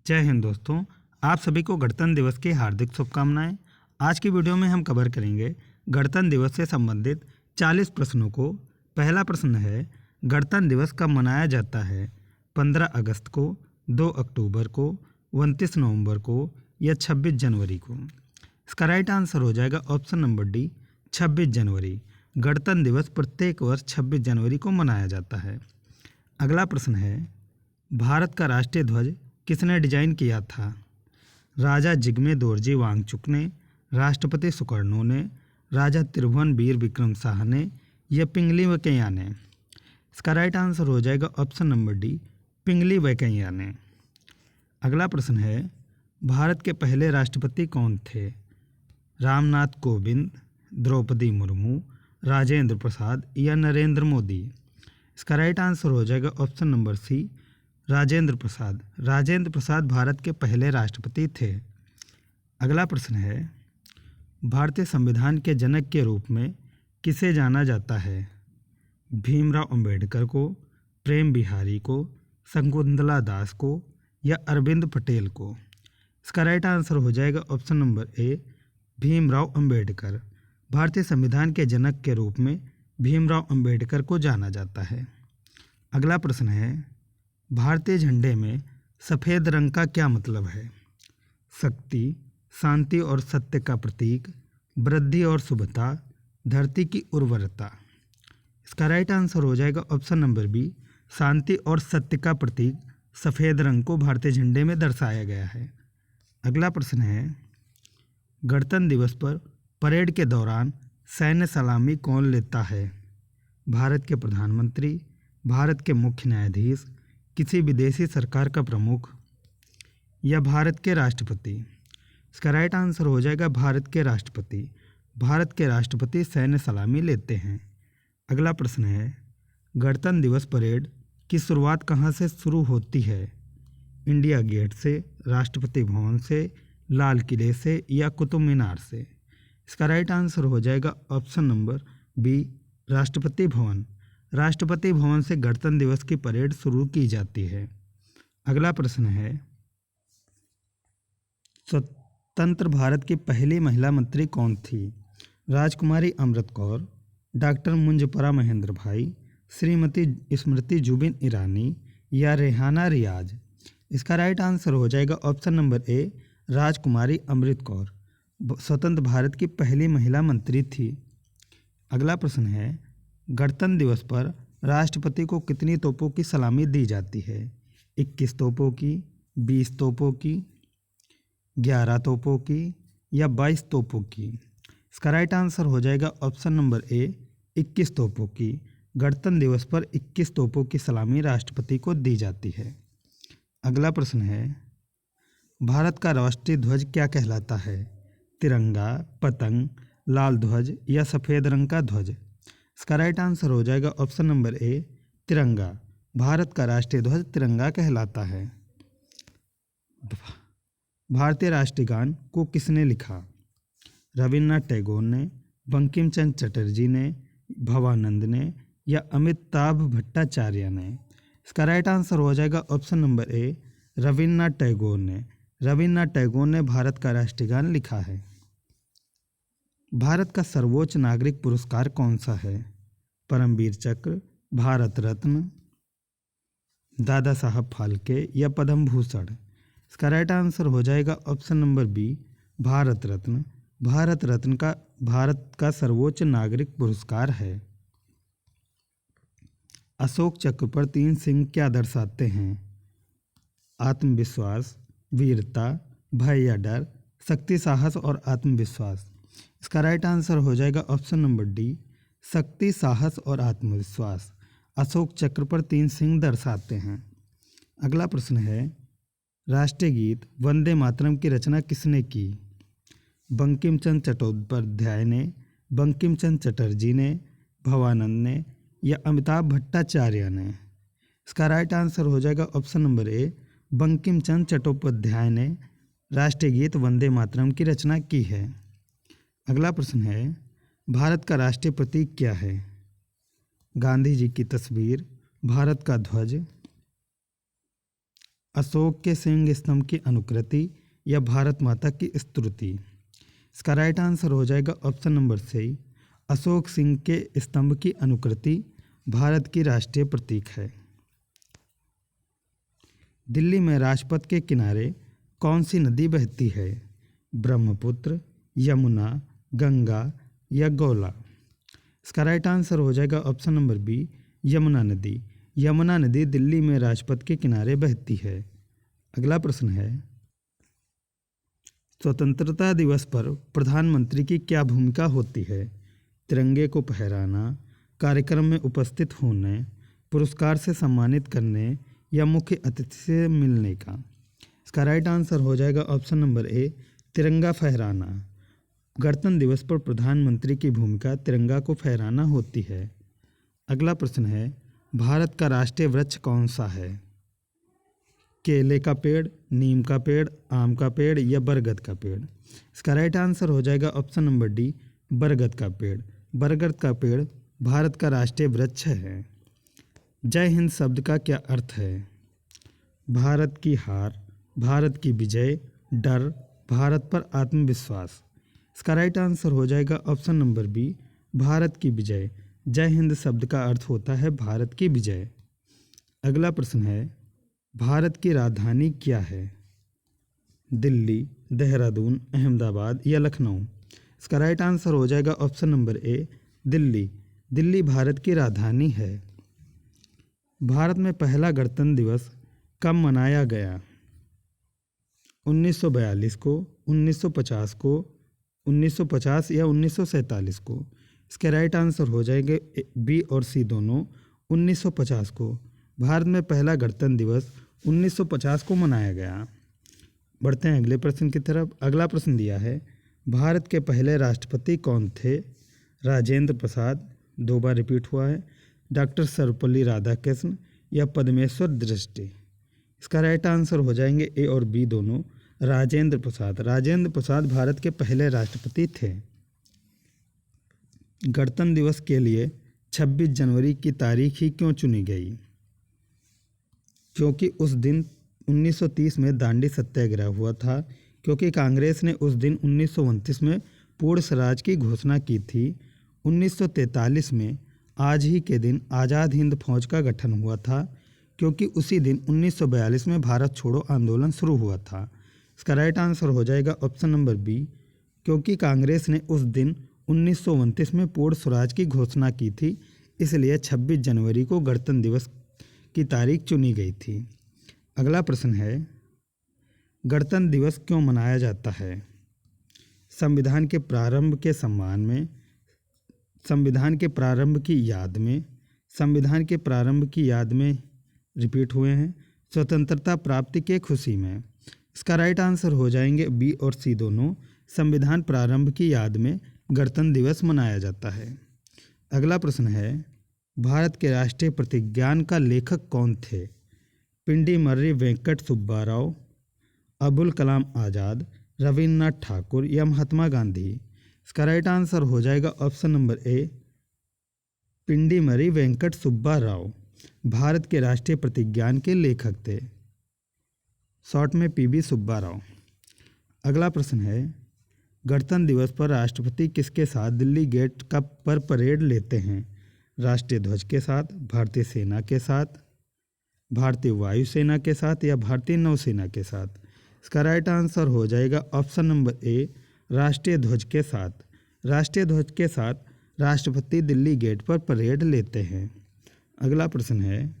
जय हिंद दोस्तों। आप सभी को गणतंत्र दिवस की हार्दिक शुभकामनाएं। आज की वीडियो में हम कवर करेंगे गणतंत्र दिवस से संबंधित 40 प्रश्नों को। पहला प्रश्न है, गणतंत्र दिवस कब मनाया जाता है? 15 अगस्त को, 2 अक्टूबर को, 29 नवंबर को या 26 जनवरी को? इसका राइट आंसर हो जाएगा ऑप्शन नंबर डी, 26 जनवरी। गणतंत्र दिवस प्रत्येक वर्ष 26 जनवरी को मनाया जाता है। अगला प्रश्न है, भारत का राष्ट्रीय ध्वज किसने डिजाइन किया था? राजा जिग्मे दोरजी वांगचुक ने, राष्ट्रपति सुकर्णो ने, राजा त्रिभुवन वीर विक्रम शाह ने या पिंगली वेंकैया ने? इसका राइट आंसर हो जाएगा ऑप्शन नंबर डी, पिंगली वेंकैया ने। अगला प्रश्न है, भारत के पहले राष्ट्रपति कौन थे? रामनाथ कोविंद, द्रौपदी मुर्मू, राजेंद्र प्रसाद या नरेंद्र मोदी? इसका राइट आंसर हो जाएगा ऑप्शन नंबर सी, राजेंद्र प्रसाद। राजेंद्र प्रसाद भारत के पहले राष्ट्रपति थे। अगला प्रश्न है, भारतीय संविधान के जनक के रूप में किसे जाना जाता है? भीमराव अंबेडकर को, प्रेम बिहारी को, शकुंतला दास को या अरविंद पटेल को? इसका राइट आंसर हो जाएगा ऑप्शन नंबर ए, भीमराव अंबेडकर। भारतीय संविधान के जनक के रूप में भीमराव अंबेडकर को जाना जाता है। अगला प्रश्न है, भारतीय झंडे में सफ़ेद रंग का क्या मतलब है? शक्ति, शांति और सत्य का प्रतीक, वृद्धि और शुभता, धरती की उर्वरता? इसका राइट आंसर हो जाएगा ऑप्शन नंबर बी, शांति और सत्य का प्रतीक सफ़ेद रंग को भारतीय झंडे में दर्शाया गया है। अगला प्रश्न है, गणतंत्र दिवस पर परेड के दौरान सैन्य सलामी कौन लेता है? भारत के प्रधानमंत्री, भारत के मुख्य न्यायाधीश, किसी विदेशी सरकार का प्रमुख या भारत के राष्ट्रपति? इसका राइट आंसर हो जाएगा भारत के राष्ट्रपति। भारत के राष्ट्रपति सैन्य सलामी लेते हैं। अगला प्रश्न है, गणतंत्र दिवस परेड की शुरुआत कहाँ से शुरू होती है? इंडिया गेट से, राष्ट्रपति भवन से, लाल किले से या कुतुब मीनार से? इसका राइट आंसर हो जाएगा option number B, Rashtrapati Bhavan. Rashtrapati Bhavan से गणतंत्र दिवस की परेड शुरू की जाती है। अगला प्रश्न है, स्वतंत्र भारत की पहली महिला मंत्री कौन थी? राजकुमारी अमृत कौर, डॉक्टर मुंजपरा महेंद्र भाई, श्रीमती स्मृति जुबिन ईरानी या रेहाना रियाज? इसका राइट आंसर हो जाएगा ऑप्शन नंबर ए, राजकुमारी अमृत कौर स्वतंत्र भारत की पहली महिला मंत्री थी। अगला प्रश्न है, गणतंत्र दिवस पर राष्ट्रपति को कितनी तोपों की सलामी दी जाती है? 21 तोपों की, 20 तोपों की, 11 तोपों की या 22 तोपों की? इसका राइट आंसर हो जाएगा ऑप्शन नंबर ए, 21 तोपों की। गणतंत्र दिवस पर 21 तोपों की सलामी राष्ट्रपति को दी जाती है। अगला प्रश्न है, भारत का राष्ट्रीय ध्वज क्या कहलाता है? तिरंगा, पतंग, लाल ध्वज या सफ़ेद रंग का ध्वज? इसका राइट आंसर हो जाएगा ऑप्शन नंबर ए, तिरंगा। भारत का राष्ट्रीय ध्वज तिरंगा कहलाता है। भारतीय राष्ट्रीय गान को किसने लिखा? रविन्द्रनाथ टैगोर ने, बंकिम चंद्र चटर्जी ने, भवानंद ने या अमिताभ भट्टाचार्य ने? इसका राइट आंसर हो जाएगा ऑप्शन नंबर ए, रविन्द्रनाथ टैगोर ने। रविन्द्रनाथ टैगोर ने भारत का राष्ट्रीय गान लिखा है। भारत का सर्वोच्च नागरिक पुरस्कार कौन सा है? परमवीर चक्र, भारत रत्न, दादा साहब फाल्के या पद्म भूषण? इसका राइट आंसर हो जाएगा option number B, Bharat Ratna. Bharat Ratna का भारत का सर्वोच्च नागरिक पुरस्कार है। अशोक चक्र पर 3 सिंह क्या दर्शाते हैं? आत्मविश्वास, वीरता, भय या डर, शक्ति, साहस और आत्मविश्वास? इसका राइट आंसर हो जाएगा ऑप्शन नंबर डी, शक्ति, साहस और आत्मविश्वास। अशोक चक्र पर 3 सिंह दर्शाते हैं। अगला प्रश्न है, राष्ट्रीय गीत वंदे मातरम की रचना किसने की? बंकिम चंद्र चट्टोपाध्याय ने, बंकिम चंद्र चटर्जी ने, भवानंद ने या अमिताभ भट्टाचार्य ने? इसका राइट आंसर हो जाएगा ऑप्शन नंबर ए, बंकिम चंद्र चट्टोपाध्याय ने राष्ट्रीय गीत वंदे मातरम की रचना की है। अगला प्रश्न है, भारत का राष्ट्रीय प्रतीक क्या है? गांधी जी की तस्वीर, भारत का ध्वज, अशोक के सिंह स्तंभ की अनुकृति या भारत माता की स्तुति। इसका राइट आंसर हो जाएगा ऑप्शन नंबर सी, अशोक सिंह के स्तंभ की अनुकृति भारत की राष्ट्रीय प्रतीक है। दिल्ली में राजपथ के किनारे कौन सी नदी बहती है? ब्रह्मपुत्र, यमुना, गंगा या गौला। इसका राइट आंसर हो जाएगा ऑप्शन नंबर बी, यमुना नदी। यमुना नदी दिल्ली में राजपथ के किनारे बहती है। अगला प्रश्न है, स्वतंत्रता दिवस पर प्रधानमंत्री की क्या भूमिका होती है? तिरंगे को फहराना, कार्यक्रम में उपस्थित होने, पुरस्कार से सम्मानित करने या मुख्य अतिथि से मिलने का। इसका राइट आंसर हो जाएगा ऑप्शन नंबर ए, तिरंगा फहराना। गणतंत्र दिवस पर प्रधानमंत्री की भूमिका तिरंगा को फहराना होती है। अगला प्रश्न है, भारत का राष्ट्रीय वृक्ष कौन सा है? केले का पेड़, नीम का पेड़, आम का पेड़ या बरगद का पेड़। इसका राइट आंसर हो जाएगा ऑप्शन नंबर डी, बरगद का पेड़। बरगद का पेड़ भारत का राष्ट्रीय वृक्ष है। जय हिंद शब्द का क्या अर्थ है? भारत की हार, भारत की विजय, डर, भारत पर आत्मविश्वास। इसका राइट आंसर हो जाएगा ऑप्शन नंबर बी, भारत की विजय। जय हिंद शब्द का अर्थ होता है भारत की विजय। अगला प्रश्न है, भारत की राजधानी क्या है? दिल्ली, देहरादून, अहमदाबाद या लखनऊ। इसका राइट आंसर हो जाएगा ऑप्शन नंबर ए, दिल्ली। दिल्ली भारत की राजधानी है। भारत में पहला गणतंत्र दिवस कब मनाया गया? 1942 को, 1950 को, 1950 या 1947 को। इसके राइट आंसर हो जाएंगे बी और सी दोनों, 1950 को। भारत में पहला गणतंत्र दिवस 1950 को मनाया गया। बढ़ते हैं अगले प्रश्न की तरफ। अगला प्रश्न दिया है, भारत के पहले राष्ट्रपति कौन थे? राजेंद्र प्रसाद, 2 बार रिपीट हुआ है, डॉक्टर सर्वपल्ली राधाकृष्ण या पद्मेश्वर दृष्टि। इसका राइट आंसर हो जाएंगे ए और बी दोनों, राजेंद्र प्रसाद। राजेंद्र प्रसाद भारत के पहले राष्ट्रपति थे। गणतंत्र दिवस के लिए 26 जनवरी की तारीख ही क्यों चुनी गई? क्योंकि उस दिन 1930 में दांडी सत्याग्रह हुआ था, क्योंकि कांग्रेस ने उस दिन 1929 में पूर्ण स्वराज की घोषणा की थी। 1943 में आज ही के दिन आज़ाद हिंद फौज का गठन हुआ था, क्योंकि उसी दिन 1942 में भारत छोड़ो आंदोलन शुरू हुआ था। इसका राइट आंसर हो जाएगा ऑप्शन नंबर बी, क्योंकि कांग्रेस ने उस दिन 1929 में पूर्ण स्वराज की घोषणा की थी, इसलिए 26 जनवरी को गणतंत्र दिवस की तारीख चुनी गई थी। अगला प्रश्न है, गणतंत्र दिवस क्यों मनाया जाता है? संविधान के प्रारंभ के सम्मान में, संविधान के प्रारंभ की याद में, संविधान के प्रारंभ की याद में रिपीट हुए हैं, स्वतंत्रता प्राप्ति के खुशी में। इसका राइट आंसर हो जाएंगे बी और सी दोनों, संविधान प्रारंभ की याद में गणतंत्र दिवस मनाया जाता है। अगला प्रश्न है, भारत के राष्ट्रीय प्रतिज्ञान का लेखक कौन थे? पिंडी मर्री वेंकट सुब्बा राव, अबुल कलाम आज़ाद, रविन्द्रनाथ ठाकुर या महात्मा गांधी। इसका राइट आंसर हो जाएगा option number A, Pydimarri Venkata Subba Rao Bharat के राष्ट्रीय प्रतिज्ञान के लेखक थे, शॉर्ट में पीबी सुब्बा राव। अगला प्रश्न है, गणतंत्र दिवस पर राष्ट्रपति किसके साथ दिल्ली गेट का पर परेड लेते हैं? राष्ट्रीय ध्वज के साथ, भारतीय सेना के साथ, भारतीय वायुसेना के साथ या भारतीय नौसेना के साथ। इसका राइट आंसर हो जाएगा ऑप्शन नंबर ए, राष्ट्रीय ध्वज के साथ। राष्ट्रीय ध्वज के साथ राष्ट्रपति दिल्ली गेट पर परेड लेते हैं। अगला प्रश्न है,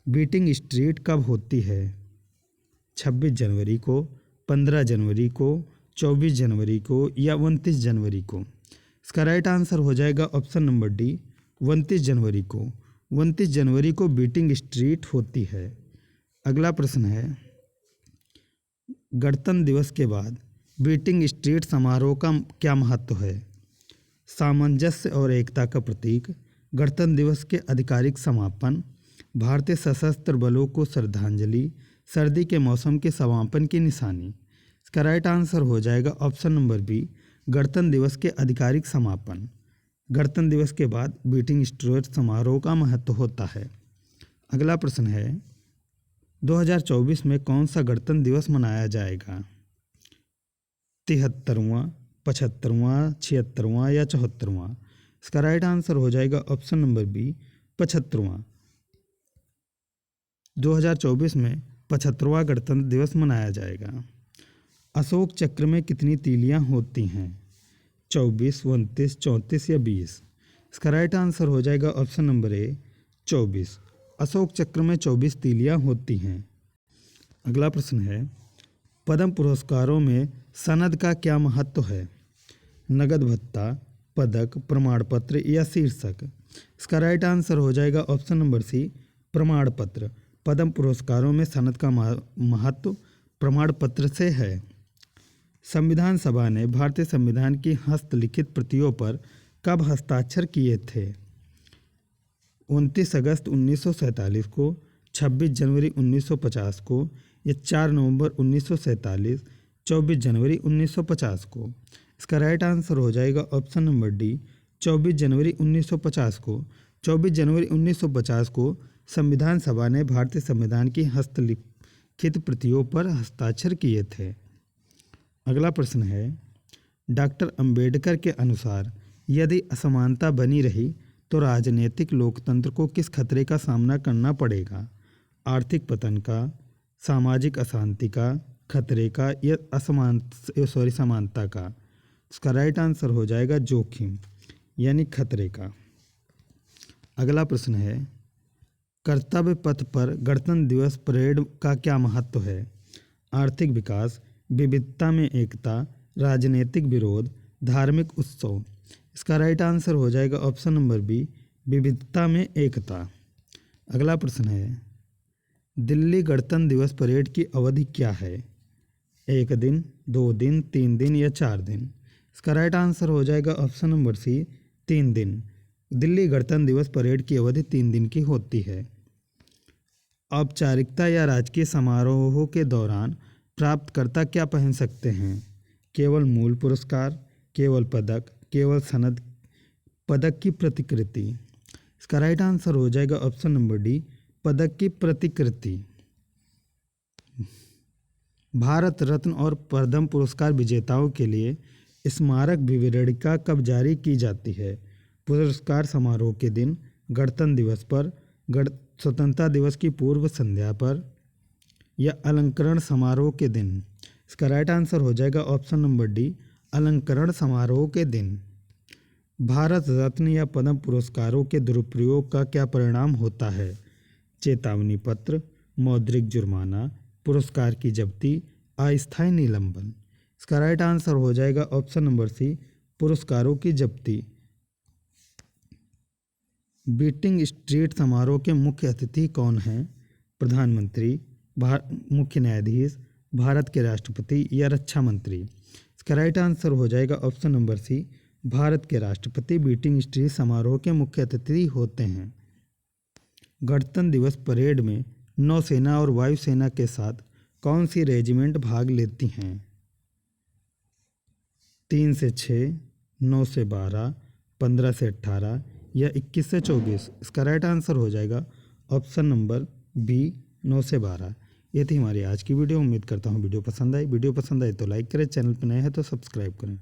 बीटिंग स्ट्रीट कब होती है? 26 जनवरी को, 15 जनवरी को, 24 जनवरी को या 29 जनवरी को। इसका राइट आंसर हो जाएगा ऑप्शन नंबर डी, 29 जनवरी को। 29 जनवरी को बीटिंग स्ट्रीट होती है। अगला प्रश्न है, गणतंत्र दिवस के बाद बीटिंग स्ट्रीट समारोह का क्या महत्व है? सामंजस्य और एकता का प्रतीक, गणतंत्र दिवस के आधिकारिक समापन, भारतीय सशस्त्र बलों को श्रद्धांजलि, सर्दी के मौसम के समापन की निशानी। इसका राइट आंसर हो जाएगा ऑप्शन नंबर बी, गणतंत्र दिवस के आधिकारिक समापन। गणतंत्र दिवस के बाद बीटिंग स्ट्रीट समारोह का महत्व होता है। अगला प्रश्न है, 2024 में कौन सा गणतंत्र दिवस मनाया जाएगा? 73वां, 75वां, 76वां या 74वां? इसका राइट आंसर हो जाएगा ऑप्शन नंबर बी, 75वां। 2024 में 75वां गणतंत्र दिवस मनाया जाएगा। अशोक चक्र में कितनी तीलियां होती हैं? 24, 29, 34 या 20? इसका राइट आंसर हो जाएगा ऑप्शन नंबर ए, 24। अशोक चक्र में 24 तीलियां होती हैं। अगला प्रश्न है, पद्म पुरस्कारों में सनद का क्या महत्व है? नगद भत्ता, पदक, प्रमाण पत्र या शीर्षक? इसका राइट आंसर हो जाएगा ऑप्शन नंबर सी, प्रमाण पत्र। पद्म पुरस्कारों में सनद का महत्व प्रमाण पत्र से है। संविधान सभा ने भारतीय संविधान की हस्तलिखित प्रतियों पर कब हस्ताक्षर किए थे? 29 अगस्त 1947 को, 26 जनवरी 1950 को या 4 नवंबर 1947, 24 जनवरी 1950 को? इसका राइट आंसर हो जाएगा ऑप्शन नंबर डी, 24 जनवरी 1950 को। 24 जनवरी 1950 को संविधान सभा ने भारतीय संविधान की हस्तलिखित प्रतियों पर हस्ताक्षर किए थे। अगला प्रश्न है, डॉक्टर अंबेडकर के अनुसार यदि असमानता बनी रही तो राजनीतिक लोकतंत्र को किस खतरे का सामना करना पड़ेगा? आर्थिक पतन का, सामाजिक अशांति का, खतरे का या समानता का? इसका राइट आंसर हो जाएगा जोखिम यानी खतरे का। अगला प्रश्न है, कर्तव्य पथ पर गणतंत्र दिवस परेड का क्या महत्व है? आर्थिक विकास, विविधता में एकता, राजनीतिक विरोध, धार्मिक उत्सव? इसका राइट आंसर हो जाएगा ऑप्शन नंबर बी, विविधता में एकता। अगला प्रश्न है, दिल्ली गणतंत्र दिवस परेड की अवधि क्या है? 1 दिन, 2 दिन, 3 दिन या 4 दिन? इसका राइट आंसर हो जाएगा ऑप्शन नंबर सी, 3 दिन। दिल्ली गणतंत्र दिवस परेड की अवधि 3 दिन की होती है। औपचारिकता या राजकीय समारोहों के दौरान प्राप्तकर्ता क्या पहन सकते हैं? केवल मूल पुरस्कार, केवल पदक, केवल सनद, पदक की प्रतिकृति? इसका राइट आंसर हो जाएगा ऑप्शन नंबर डी, पदक की प्रतिकृति। भारत रत्न और पद्म पुरस्कार विजेताओं के लिए स्मारक विवरणिका कब जारी की जाती है? पुरस्कार समारोह के दिन, गणतंत्र दिवस पर, स्वतंत्रता दिवस की पूर्व संध्या पर या अलंकरण समारोह के दिन? इसका राइट आंसर हो जाएगा ऑप्शन नंबर डी, अलंकरण समारोह के दिन। भारत रत्न या पद्म पुरस्कारों के दुरुपयोग का क्या परिणाम होता है? चेतावनी पत्र, मौद्रिक जुर्माना, पुरस्कार की जब्ती, अस्थायी निलंबन? इसका राइट आंसर हो जाएगा ऑप्शन नंबर सी, पुरस्कारों की जब्ती। बीटिंग स्ट्रीट समारोह के मुख्य अतिथि कौन हैं? प्रधानमंत्री, मुख्य न्यायाधीश, भारत के राष्ट्रपति या रक्षा मंत्री? इसका राइट आंसर हो जाएगा ऑप्शन नंबर सी, भारत के राष्ट्रपति बीटिंग स्ट्रीट समारोह के मुख्य अतिथि होते हैं। गणतंत्र दिवस परेड में नौसेना और वायुसेना के साथ कौन सी रेजिमेंट भाग लेती हैं? 3 से 6, 9 से 12, 15 से 18 या 21 से 24? इसका राइट आंसर हो जाएगा ऑप्शन नंबर बी, 9 से 12। ये थी हमारी आज की वीडियो। उम्मीद करता हूँ वीडियो पसंद आई। वीडियो पसंद आए तो लाइक करें, चैनल पर नए हैं तो सब्सक्राइब करें।